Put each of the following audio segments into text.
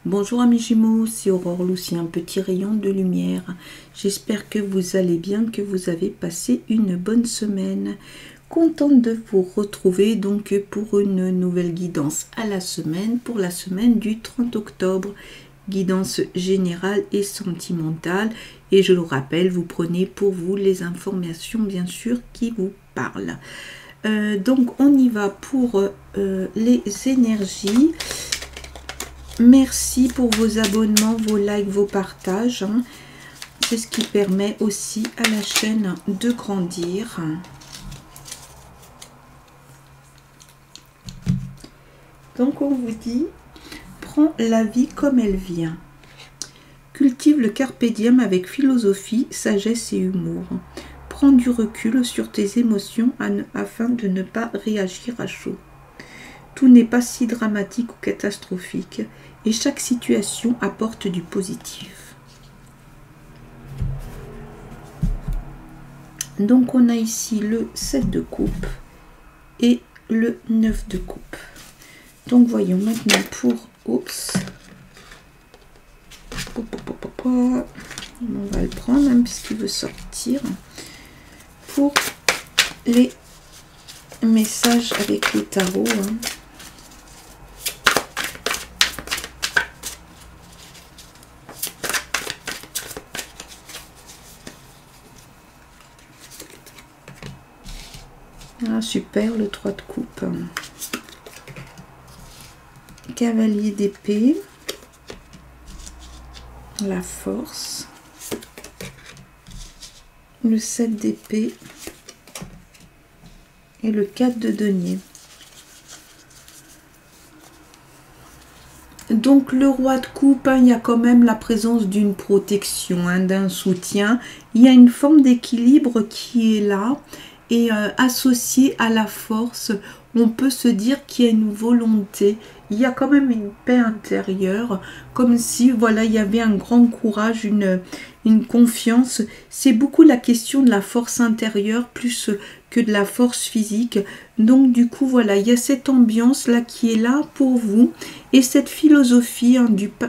Bonjour amis Gémeaux, c'est Aurore Lucie, un petit rayon de lumière. J'espère que vous allez bien, que vous avez passé une bonne semaine. Contente de vous retrouver donc pour une nouvelle guidance à la semaine, pour la semaine du 30 octobre. Guidance générale et sentimentale. Et je le rappelle, vous prenez pour vous les informations bien sûr qui vous parlent. Donc on y va pour les énergies. Merci pour vos abonnements, vos likes, vos partages. C'est ce qui permet aussi à la chaîne de grandir. Donc on vous dit, prends la vie comme elle vient. Cultive le carpe diem avec philosophie, sagesse et humour. Prends du recul sur tes émotions afin de ne pas réagir à chaud. Tout n'est pas si dramatique ou catastrophique et chaque situation apporte du positif. Donc on a ici le 7 de coupe et le 9 de coupe. Donc voyons maintenant pour... Oups. On va le prendre même puisqu'il veut sortir. Pour les messages avec les tarots. Ah, super, le 3 de coupe. Cavalier d'épée. La force. Le 7 d'épée. Et le 4 de denier. Donc le roi de coupe, il y a quand même la présence d'une protection, d'un soutien. Il y a une forme d'équilibre qui est là. Et associé à la force, on peut se dire qu'il y a une volonté, il y a quand même une paix intérieure, comme si voilà, il y avait un grand courage, une confiance. C'est beaucoup la question de la force intérieure plus que de la force physique. Donc du coup voilà, il y a cette ambiance là qui est là pour vous et cette philosophie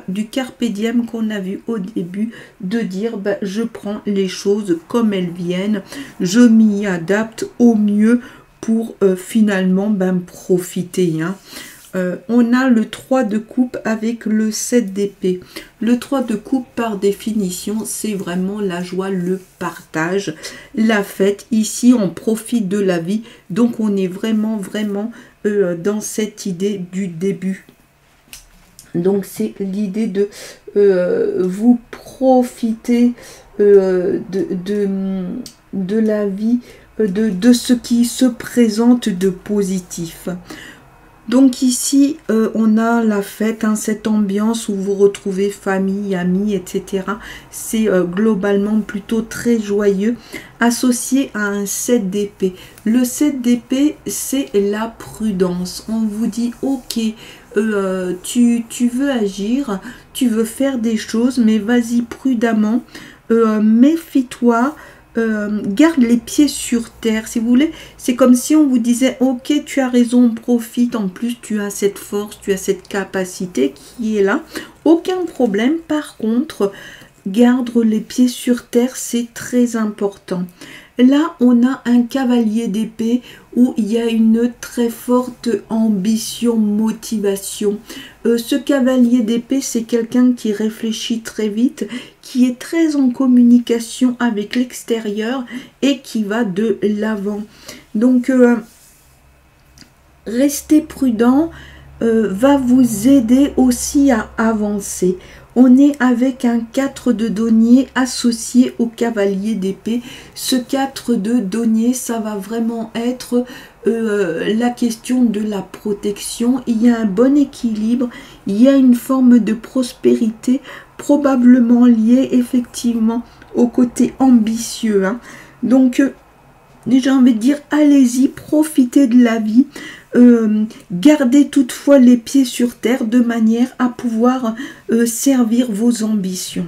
du carpe diem qu'on a vu au début, de dire je prends les choses comme elles viennent, je m'y adapte au mieux pour finalement profiter. On a le 3 de coupe avec le 7 d'épée. Le 3 de coupe, par définition, c'est vraiment la joie, le partage, la fête. Ici, on profite de la vie. Donc, on est vraiment dans cette idée du début. Donc, c'est l'idée de vous profiter de la vie, de ce qui se présente de positif. Donc ici, on a la fête, cette ambiance où vous retrouvez famille, amis, etc. C'est globalement plutôt très joyeux, associé à un 7 d'épée. Le 7 d'épée, c'est la prudence. On vous dit, ok, tu veux agir, tu veux faire des choses, mais vas-y prudemment, méfie-toi. Garde les pieds sur terre, si vous voulez. C'est comme si on vous disait, ok, tu as raison, profite, en plus tu as cette force, tu as cette capacité qui est là, aucun problème. Par contre, garde les pieds sur terre, c'est très important. Là, on a un cavalier d'épée où il y a une très forte ambition, motivation. Ce cavalier d'épée, c'est quelqu'un qui réfléchit très vite, qui est très en communication avec l'extérieur et qui va de l'avant. Donc, rester prudent va vous aider aussi à avancer. On est avec un 4 de denier associé au cavalier d'épée. Ce 4 de denier, ça va vraiment être la question de la protection. Il y a un bon équilibre, il y a une forme de prospérité, probablement liée effectivement au côté ambitieux. Donc, j'ai envie de dire, allez-y, profitez de la vie. Gardez toutefois les pieds sur terre de manière à pouvoir servir vos ambitions.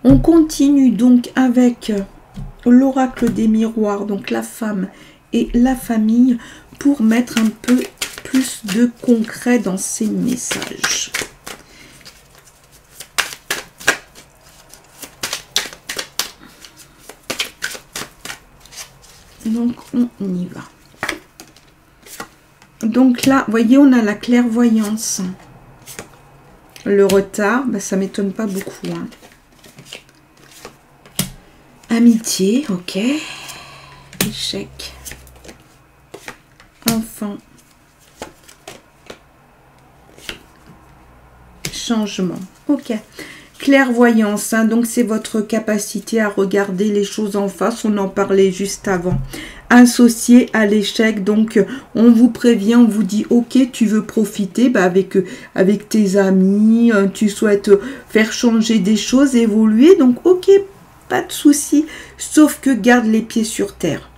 On continue donc avec l'oracle des miroirs, donc la femme et la famille, pour mettre un peu plus de concret dans ces messages. Donc, on y va. Donc là, vous voyez, on a la clairvoyance. Le retard, ben, ça ne m'étonne pas beaucoup. Hein. Amitié, ok. Échec. Enfant. Changement, ok. Clairvoyance, hein, donc c'est votre capacité à regarder les choses en face, on en parlait juste avant. Associé à l'échec, donc on vous prévient, on vous dit ok, tu veux profiter bah, avec tes amis, tu souhaites faire changer des choses, évoluer, donc ok, pas de souci, sauf que garde les pieds sur terre.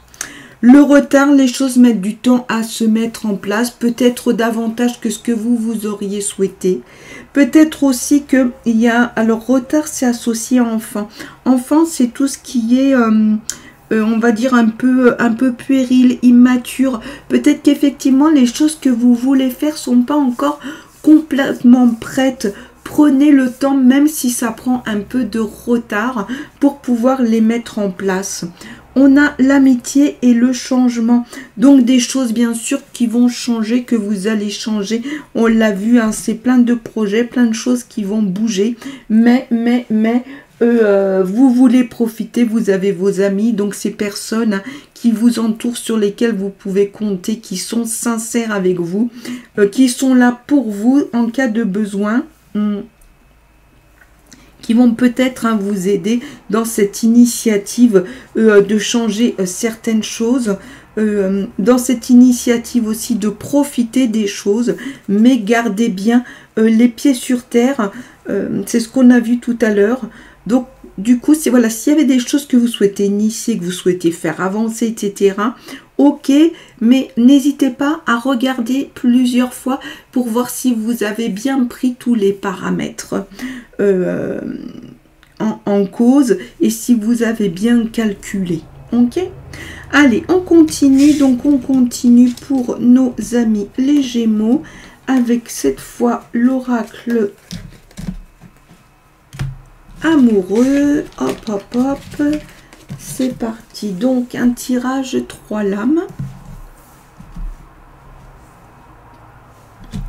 Le retard, les choses mettent du temps à se mettre en place, peut-être davantage que ce que vous auriez souhaité. Peut-être aussi qu'il y a... Alors, retard, c'est associé à enfant. Enfant, c'est tout ce qui est, on va dire, un peu puéril, immature. Peut-être qu'effectivement, les choses que vous voulez faire ne sont pas encore complètement prêtes. Prenez le temps, même si ça prend un peu de retard, pour pouvoir les mettre en place. On a l'amitié et le changement. Donc des choses bien sûr qui vont changer, que vous allez changer. On l'a vu, hein, c'est plein de projets, plein de choses qui vont bouger. Mais vous voulez profiter, vous avez vos amis, donc ces personnes hein, qui vous entourent, sur lesquelles vous pouvez compter, qui sont sincères avec vous, qui sont là pour vous en cas de besoin. Qui vont peut-être hein, vous aider dans cette initiative de changer certaines choses, dans cette initiative aussi de profiter des choses, mais gardez bien les pieds sur terre, c'est ce qu'on a vu tout à l'heure. Donc du coup, c'est voilà, s'il y avait des choses que vous souhaitez initier, que vous souhaitez faire avancer, etc., ok, mais n'hésitez pas à regarder plusieurs fois pour voir si vous avez bien pris tous les paramètres en cause et si vous avez bien calculé. Ok, allez, on continue. Donc, on continue pour nos amis les Gémeaux avec cette fois l'oracle amoureux. Hop, hop, hop. C'est parti. Donc, un tirage 3 lames.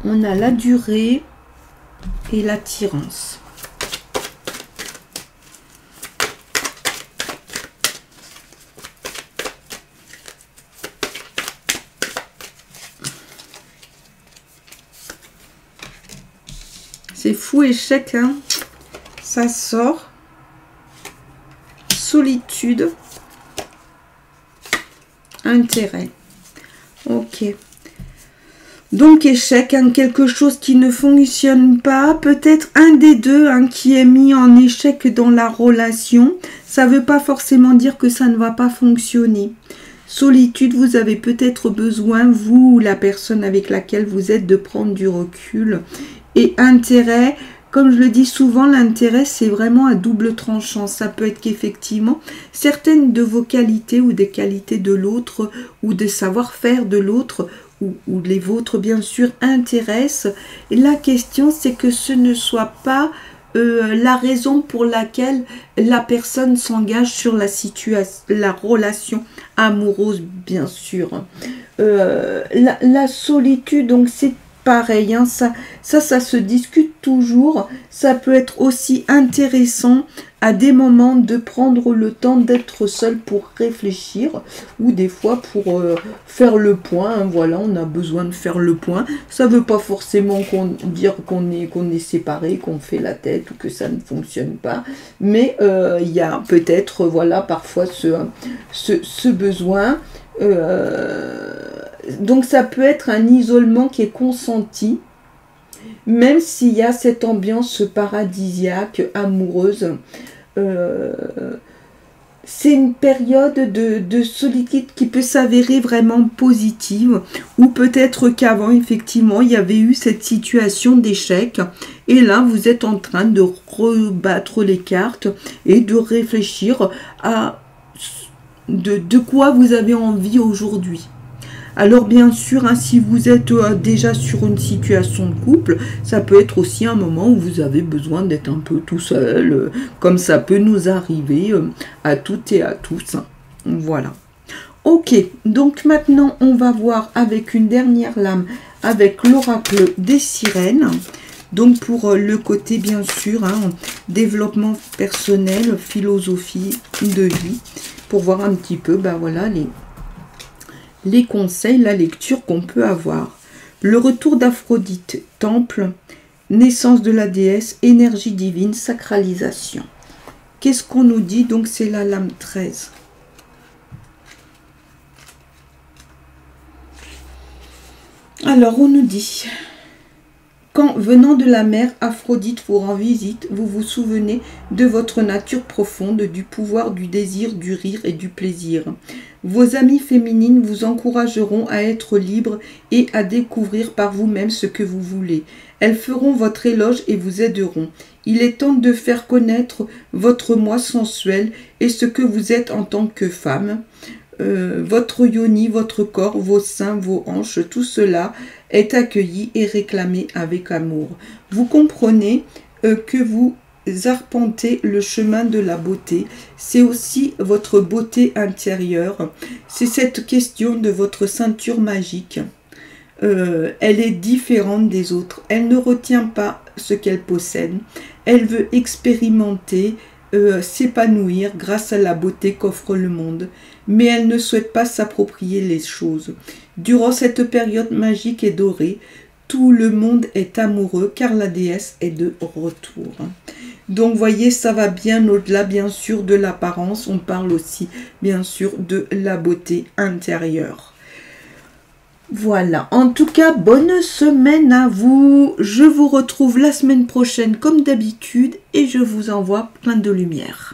On a la durée et l'attirance. C'est fou, échec, hein. Ça sort. Solitude. Intérêt. Ok. Donc échec, hein, quelque chose qui ne fonctionne pas. Peut-être un des deux hein, qui est mis en échec dans la relation. Ça ne veut pas forcément dire que ça ne va pas fonctionner. Solitude, vous avez peut-être besoin, vous ou la personne avec laquelle vous êtes, de prendre du recul. Et intérêt, comme je le dis souvent, l'intérêt c'est vraiment à double tranchant. Ça peut être qu'effectivement, certaines de vos qualités ou des qualités de l'autre ou des savoir-faire de l'autre ou les vôtres bien sûr intéressent. Et la question c'est que ce ne soit pas la raison pour laquelle la personne s'engage sur la relation amoureuse bien sûr. La solitude, donc c'est pareil, hein, ça se discute toujours. Ça peut être aussi intéressant à des moments de prendre le temps d'être seul pour réfléchir ou des fois pour faire le point. Hein, voilà, on a besoin de faire le point. Ça ne veut pas forcément dire qu'on est séparé, qu'on fait la tête ou que ça ne fonctionne pas. Mais il y a peut-être voilà parfois ce besoin. Donc ça peut être un isolement qui est consenti, même s'il y a cette ambiance paradisiaque, amoureuse. C'est une période de solitude qui peut s'avérer vraiment positive, ou peut-être qu'avant, effectivement, il y avait eu cette situation d'échec, et là, vous êtes en train de rebattre les cartes et de réfléchir à de quoi vous avez envie aujourd'hui. Alors bien sûr, hein, si vous êtes déjà sur une situation de couple, ça peut être aussi un moment où vous avez besoin d'être un peu tout seul, comme ça peut nous arriver à toutes et à tous. Voilà. Ok, donc maintenant on va voir avec une dernière lame, avec l'oracle des sirènes. Donc pour le côté bien sûr, hein, développement personnel, philosophie de vie, pour voir un petit peu, ben voilà, les conseils, la lecture qu'on peut avoir. Le retour d'Aphrodite, temple, naissance de la déesse, énergie divine, sacralisation. Qu'est-ce qu'on nous dit? Donc c'est la lame 13. Alors on nous dit... Quand, venant de la mer, Aphrodite vous rend visite, vous vous souvenez de votre nature profonde, du pouvoir, du désir, du rire et du plaisir. Vos amies féminines vous encourageront à être libre et à découvrir par vous-même ce que vous voulez. Elles feront votre éloge et vous aideront. Il est temps de faire connaître votre moi sensuel et ce que vous êtes en tant que femme. Votre yoni, votre corps, vos seins, vos hanches, tout cela est accueilli et réclamé avec amour. Vous comprenez que vous arpentez le chemin de la beauté. C'est aussi votre beauté intérieure. C'est cette question de votre ceinture magique. Elle est différente des autres. Elle ne retient pas ce qu'elle possède. Elle veut expérimenter, s'épanouir grâce à la beauté qu'offre le monde. Mais elle ne souhaite pas s'approprier les choses. Durant cette période magique et dorée, tout le monde est amoureux car la déesse est de retour. Donc, voyez, ça va bien au-delà, bien sûr, de l'apparence. On parle aussi, bien sûr, de la beauté intérieure. Voilà. En tout cas, bonne semaine à vous. Je vous retrouve la semaine prochaine, comme d'habitude, et je vous envoie plein de lumière.